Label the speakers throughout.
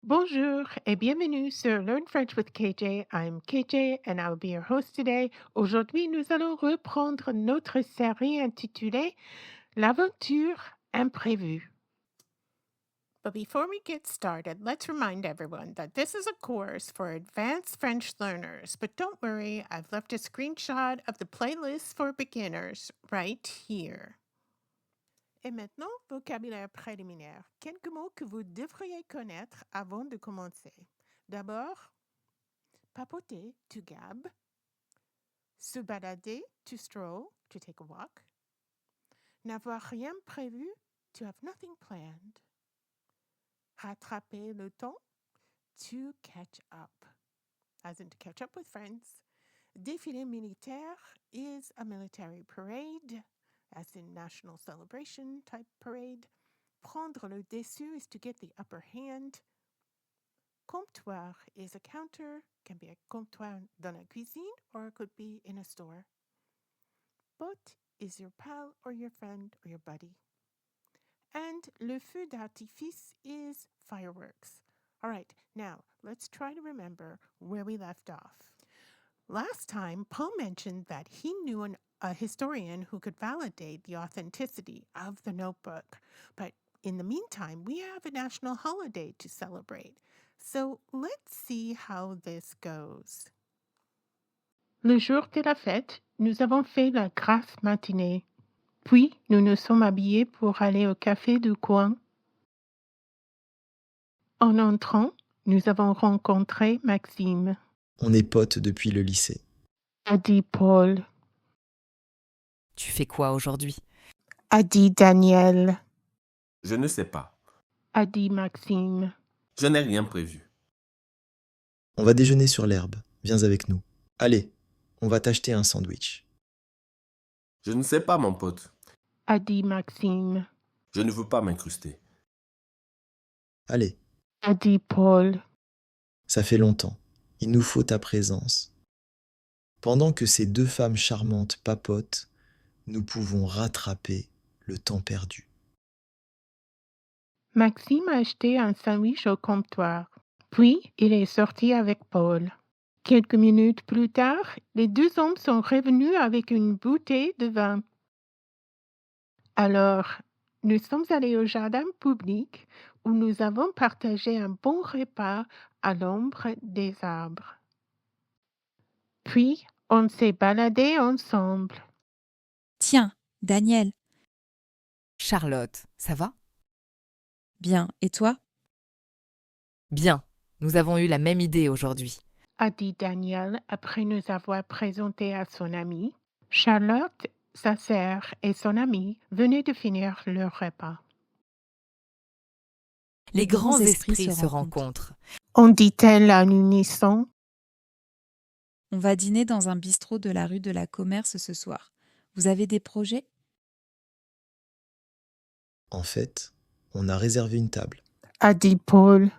Speaker 1: Bonjour et bienvenue sur Learn French with KJ. I'm KJ and I'll be your host today. Aujourd'hui, nous allons reprendre notre série intitulée L'aventure imprévue. But before we get started, let's remind everyone that this is a course for advanced French learners. But don't worry, I've left a screenshot of the playlist for beginners right here. Et maintenant, vocabulaire préliminaire. Quelques mots que vous devriez connaître avant de commencer. D'abord, papoter, to gab. Se balader, to stroll, to take a walk. N'avoir rien prévu, to have nothing planned. Rattraper le temps, to catch up, as in to catch up with friends. Défilé militaire is a military parade, as in national celebration type parade. Prendre le dessus is to get the upper hand. Comptoir is a counter, can be a comptoir dans la cuisine or it could be in a store. Pote is your pal or your friend or your buddy. And le feu d'artifice is fireworks. All right, now let's try to remember where we left off. Last time, Paul mentioned that he knew a historian who could validate the authenticity of the notebook. But in the meantime, we have a national holiday to celebrate. So let's see how this goes. Le jour de la fête, nous avons fait la grasse matinée. Puis, nous nous sommes habillés pour aller au café du coin. En entrant, nous avons rencontré Maxime,
Speaker 2: On est potes depuis le lycée.
Speaker 1: a dit Paul,
Speaker 3: Tu fais quoi aujourd'hui?
Speaker 1: a dit Daniel,
Speaker 4: Je ne sais pas.
Speaker 1: a dit Maxime.
Speaker 4: Je n'ai rien prévu.
Speaker 2: On va déjeuner sur l'herbe. Viens avec nous. Allez, on va t'acheter un sandwich.
Speaker 4: Je ne sais pas, mon pote.
Speaker 1: A dit Maxime,
Speaker 4: Je ne veux pas m'incruster.
Speaker 2: Allez,
Speaker 1: a dit Paul.
Speaker 2: ça fait longtemps. Il nous faut ta présence. Pendant que ces deux femmes charmantes papotent, nous pouvons rattraper le temps perdu.
Speaker 1: Maxime a acheté un sandwich au comptoir. Puis, il est sorti avec Paul. Quelques minutes plus tard, les deux hommes sont revenus avec une bouteille de vin. Alors, nous sommes allés au jardin public où nous avons partagé un bon repas à l'ombre des arbres. Puis, on s'est baladé ensemble.
Speaker 5: Tiens, Daniel,
Speaker 3: Charlotte, ça va?
Speaker 5: bien, et toi?
Speaker 3: Bien, nous avons eu la même idée aujourd'hui.
Speaker 1: A dit Daniel après nous avoir présenté à son ami. Charlotte, sa sœur et son amie venaient de finir leur repas.
Speaker 3: Les grands esprits se rencontrent.
Speaker 1: On dit-elle à l'unisson.
Speaker 5: On va dîner dans un bistrot de la rue de la Commerce ce soir. Vous avez des projets?
Speaker 2: En fait, on a réservé une table.
Speaker 1: A dit Paul.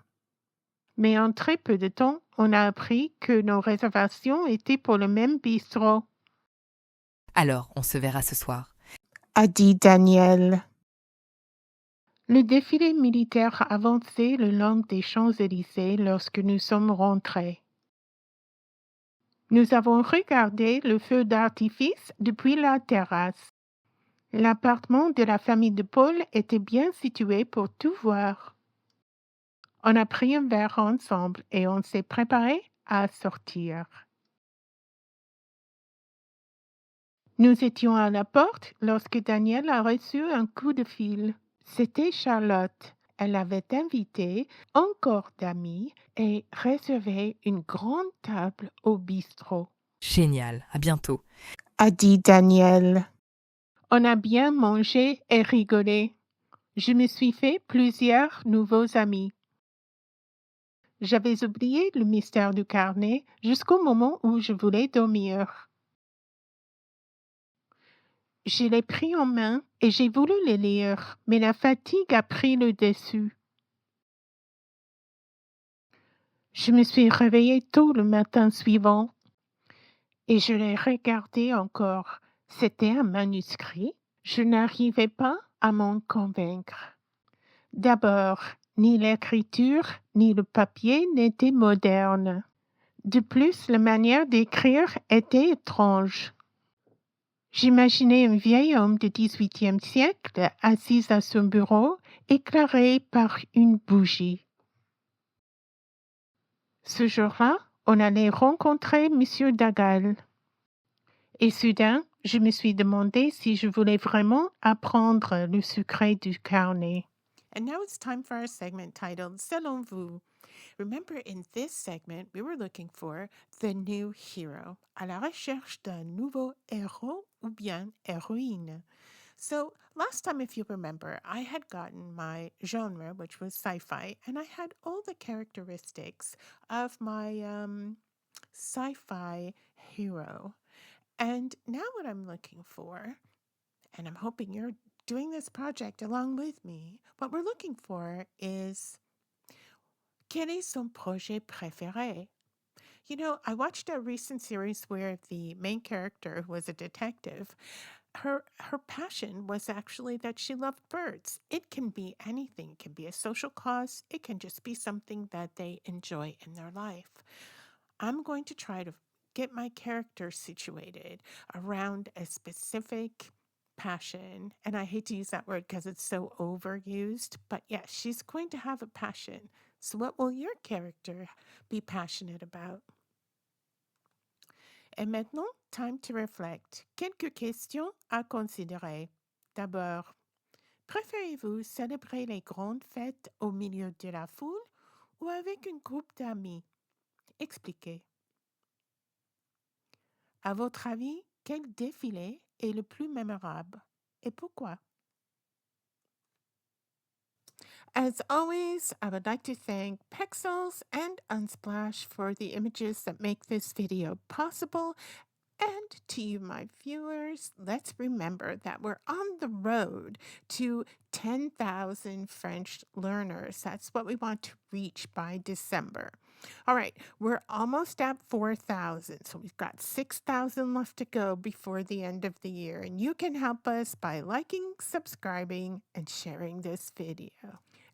Speaker 1: Mais en très peu de temps, on a appris que nos réservations étaient pour le même bistrot.
Speaker 3: Alors, on se verra ce soir.
Speaker 1: A dit Daniel. Le défilé militaire avançait le long des Champs-Élysées lorsque nous sommes rentrés. Nous avons regardé le feu d'artifice depuis la terrasse. L'appartement de la famille de Paul était bien situé pour tout voir. On a pris un verre ensemble et on s'est préparé à sortir. Nous étions à la porte lorsque Daniel a reçu un coup de fil. C'était Charlotte. Elle avait invité encore d'amis et réservé une grande table au bistrot.
Speaker 3: Génial, à bientôt.
Speaker 1: A dit Daniel. On a bien mangé et rigolé. Je me suis fait plusieurs nouveaux amis. J'avais oublié le mystère du carnet jusqu'au moment où je voulais dormir. Je l'ai pris en main et j'ai voulu le lire, mais la fatigue a pris le dessus. Je me suis réveillée tôt le matin suivant et je l'ai regardé encore. C'était un manuscrit. Je n'arrivais pas à m'en convaincre. D'abord, Ni l'écriture, ni le papier n'étaient modernes. De plus, la manière d'écrire était étrange. J'imaginais un vieil homme du XVIIIe siècle assis à son bureau, éclairé par une bougie. Ce jour-là, on allait rencontrer Monsieur Dagal. Et soudain, je me suis demandé si je voulais vraiment apprendre le secret du carnet. And now it's time for our segment titled Selon vous. Remember, in this segment, we were looking for the new hero, à la recherche d'un nouveau héros ou bien héroïne. So last time, if you remember, I had gotten my genre, which was sci-fi, and I had all the characteristics of my sci-fi hero. And now what I'm looking for, and I'm hoping you're doing this project along with me, what we're looking for is quel est son projet préféré? You know, I watched a recent series where the main character, who was a detective, her passion was actually that she loved birds. It can be anything. It can be a social cause. It can just be something that they enjoy in their life. I'm going to try to get my character situated around a specific passion. And I hate to use that word because it's so overused, but yes, she's going to have a passion. So what will your character be passionate about? Et maintenant, time to reflect. Quelques questions à considérer. D'abord, préférez-vous célébrer les grandes fêtes au milieu de la foule ou avec un groupe d'amis? Expliquez. À votre avis, quel défilé est le plus mémorable et pourquoi? As always, I would like to thank Pexels and Unsplash for the images that make this video possible. And to you, my viewers, let's remember that we're on the road to 10,000 French learners. That's what we want to reach by December. All right, we're almost at 4,000, so we've got 6,000 left to go before the end of the year. And you can help us by liking, subscribing, and sharing this video.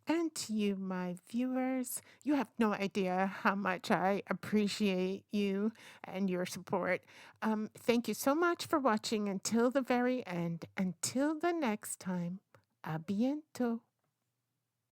Speaker 1: And to you, my viewers, you have no idea how much I appreciate you and your support. Thank you so much for watching until the very end. Until the next time, à bientôt.